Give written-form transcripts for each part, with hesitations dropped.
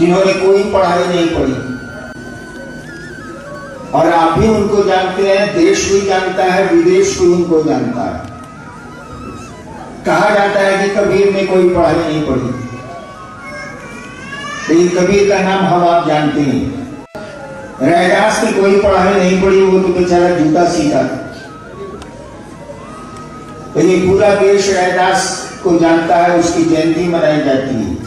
जिन्होंने कोई पढ़ाई नहीं पढ़ी, और आप भी उनको जानते हैं, देश भी जानता है, विदेश भी उनको जानता है। कहा जाता है कि कबीर ने कोई पढ़ाई नहीं पढ़ी, लेकिन कबीर का नाम हम आप जानते हैं। रैदास ने कोई पढ़ाई नहीं पढ़ी, वो तो बेचारा जूता सीखा, लेकिन पूरा देश रैदास को जानता है, उसकी जयंती मनाई जाती है।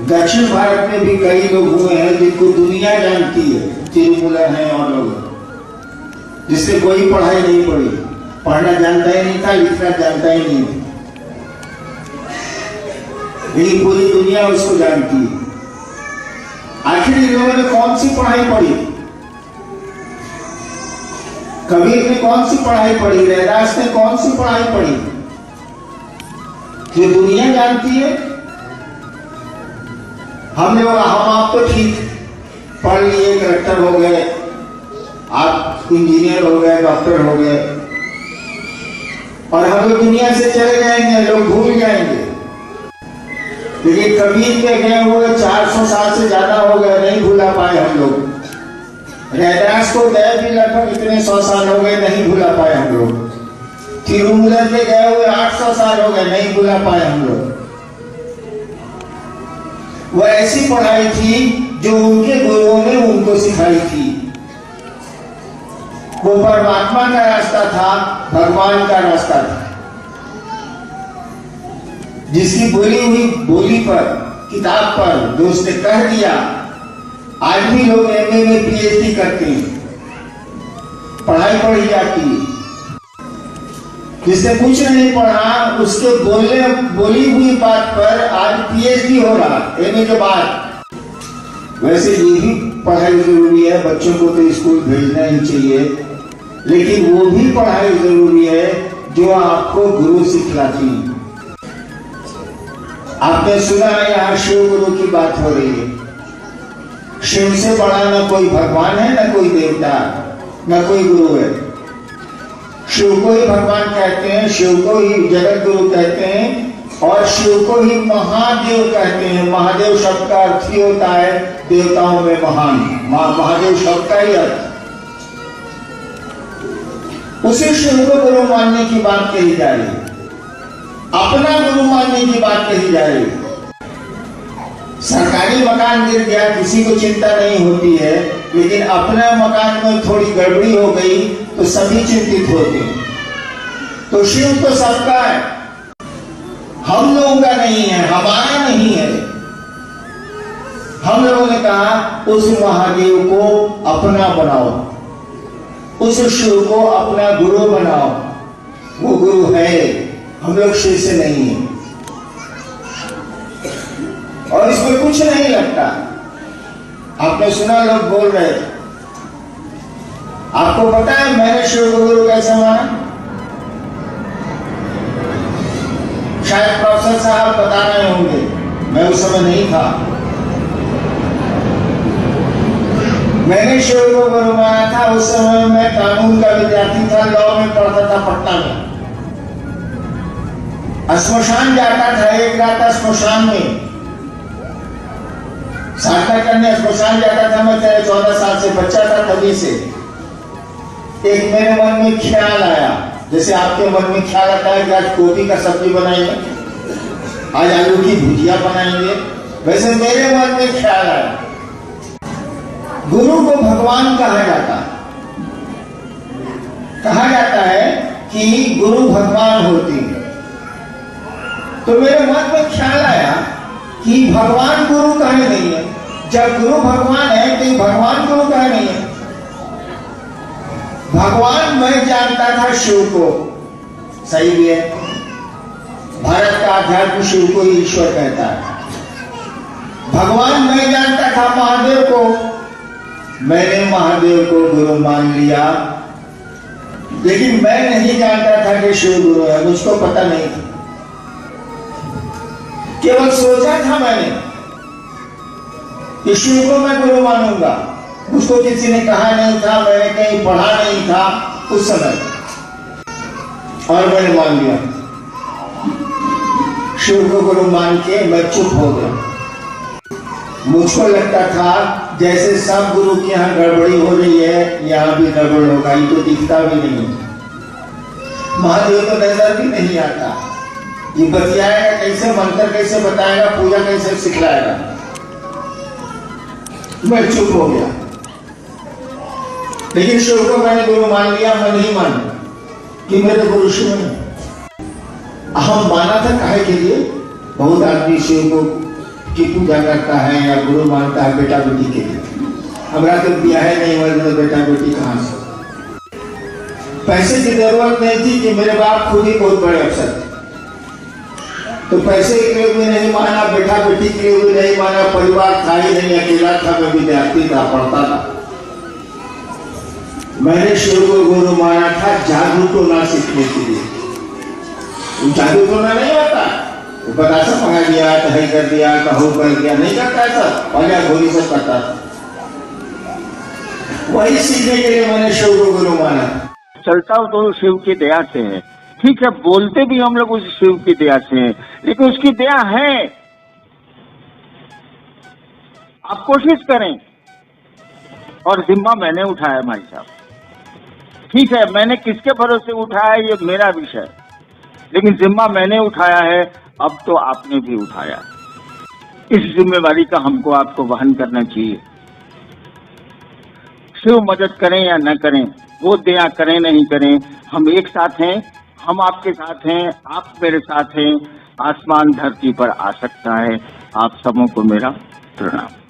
दक्षिण भारत में भी कई लोग हुए हैं जिनको दुनिया जानती है, तिरुमूलर हैं और लोग, जिसने कोई पढ़ाई नहीं पढ़ी, पढ़ना जानता ही नहीं था, लिखना जानता ही नहीं था, लेकिन पूरी दुनिया उसको जानती है। आखिर इन लोगों ने कौन सी पढ़ाई पढ़ी? कबीर ने कौन सी पढ़ाई पढ़ी? रैदास ने कौन सी पढ़ाई पढ़ी जो दुनिया जानती है? हम आप तो ठीक पढ़ लिए, कलेक्टर हो गए, आप इंजीनियर हो गए, डॉक्टर हो गए, और हम लोग दुनिया से चले जाएंगे, लोग भूल जाएंगे। लेकिन कबीर के गए हुए 400 साल से ज्यादा हो गए, नहीं भूला पाए हम लोग। रैदास को गए भी लगभग इतने 100 साल हो गए, नहीं भूला पाए हम लोग। तिरुमूलर के गए हुए 800 साल हो गए, नहीं भूला पाए हम लोग। वह ऐसी पढ़ाई थी जो उनके गुरुओं ने उनको सिखाई थी। वो परमात्मा का रास्ता था, भगवान का रास्ता था, जिसकी बोली हुई बोली पर, किताब पर जो उसने कह दिया, आज भी लोग एमए में पीएचडी करते हैं, पढ़ाई पढ़ी जाती है। जिसने कुछ नहीं पढ़ा, उसके बोली हुई बात पर आज पीएचडी हो रहा एमए के बाद। वैसे ये भी पढ़ाई जरूरी है, बच्चों को तो स्कूल भेजना ही चाहिए, लेकिन वो भी पढ़ाई जरूरी है जो आपको गुरु सिखलाती है। आपने सुना है यहाँ शिव गुरु की बात हो रही है। शिव से बड़ा न कोई भगवान है, न कोई देवता, न कोई गुरु है। शिव को ही भगवान कहते हैं, शिव को ही जगत गुरु कहते हैं, और शिव को ही महादेव कहते हैं। महादेव शब्द का अर्थ ही होता है देवताओं में महान। महादेव शब्द का ही अर्थ। उसी शिव को गुरु मानने की बात कही जा रही है, अपना गुरु मानने की बात कही जा रही है। सरकारी मकान गिर गया, किसी को चिंता नहीं होती है, लेकिन अपने मकान में थोड़ी गड़बड़ी हो गई तो सभी चिंतित होते हैं। तो शिव तो सबका है, हम लोगों का नहीं है, हमारा नहीं है। हम लोगों ने कहा उस महादेव को अपना बनाओ, उस शिव को अपना गुरु बनाओ। वो गुरु है, हम लोग शिव से नहीं है, और इसमें कुछ नहीं लगता। आपने सुना लोग बोल रहे थे, आपको पता है मैंने शिव को गुरु कैसे माना? शायद प्रोफेसर साहब बता रहे होंगे, मैं उस समय नहीं था। मैंने शिव को गुरु माना था, उस समय मैं कानून का विद्यार्थी था, लॉ में पढ़ता था पटना में। श्मशान जाता था, एक रात श्मशान में साधना करने श्मशान जाता था। मैं 14 साल से बच्चा था, तभी से एक मेरे मन में ख्याल आया, जैसे आपके मन में ख्याल आता है कि आज गोभी का सब्जी बनाएंगे, आज आलू की भुजिया बनाएंगे, वैसे मेरे मन में ख्याल आया। गुरु को भगवान कहा जाता है कि गुरु भगवान होते हैं। तो मेरे मन में ख्याल आया कि भगवान गुरु कहे नहीं है। जब गुरु भगवान है तो भगवान गुरु कहे नहीं है। भगवान मैं जानता था शिव को, सही भी है, भारत का आध्यात्म शिव को ईश्वर कहता है। भगवान मैं जानता था महादेव को, मैंने महादेव को गुरु मान लिया, लेकिन मैं नहीं जानता था कि शिव गुरु है, मुझको पता नहीं था। केवल सोचा था मैंने कि शिव को मैं गुरु मानूंगा, उसको किसी ने कहा नहीं था, मैंने कहीं पढ़ा नहीं था उस समय, और मैंने मान लिया। शिव को गुरु मान के मैं चुप हो गया। मुझको लगता था जैसे सब गुरु के यहाँ गड़बड़ी हो रही है, यहाँ भी गड़बड़ होगा, ये तो दिखता भी नहीं, महादेव तो नजर भी नहीं आता, ये बतियाएगा कैसे, मंत्र कैसे बताएगा, पूजा कैसे सिखलाएगा। मैं चुप हो गया। लेकिन शिव को मैंने गुरु मान लिया, मैं नहीं माना कि मेरे गुरु शिव हैं। हम माना था काहे के लिए? बहुत आदमी शिव को की पूजा करता है या गुरु मानता है बेटा बेटी के लिए। हमारा तो ब्याह नहीं हुआ तो बेटा बेटी कहाँ से? पैसे की जरूरत नहीं थी कि मेरे बाप खुद ही बहुत बड़े अफसर थे, तो पैसे के लिए भी नहीं माना, बेटा बेटी के लिए भी नहीं माना, परिवार था ही नहीं, अकेला था, मैं विद्यार्थी था, पढ़ता था। मैंने शिव को गुरु माना था जादू टोना सीखने के लिए। जादू टोना नहीं होता, वो बतासा पकड़ा दिया, तही कर दिया, कहू कर दिया, नहीं करता ऐसा, पहले गोली से करता था। वही सीखने के लिए मैंने शिव को गुरु माना। चलता हूँ तो शिव की दया से है, ठीक है, बोलते भी हम लोग उस शिव की दया से हैं, लेकिन उसकी दया है। आप कोशिश करें। और जिम्मा मैंने उठाया भाई साहब, ठीक है, मैंने किसके भरोसे उठाया ये मेरा विषय, लेकिन जिम्मा मैंने उठाया है, अब तो आपने भी उठाया। इस जिम्मेवारी का हमको आपको वहन करना चाहिए। शिव मदद करें या न करें, वो दया करें नहीं करें, हम एक साथ हैं, हम आपके साथ हैं, आप मेरे साथ हैं। आसमान धरती पर आ सकता है। आप सबों को मेरा प्रणाम।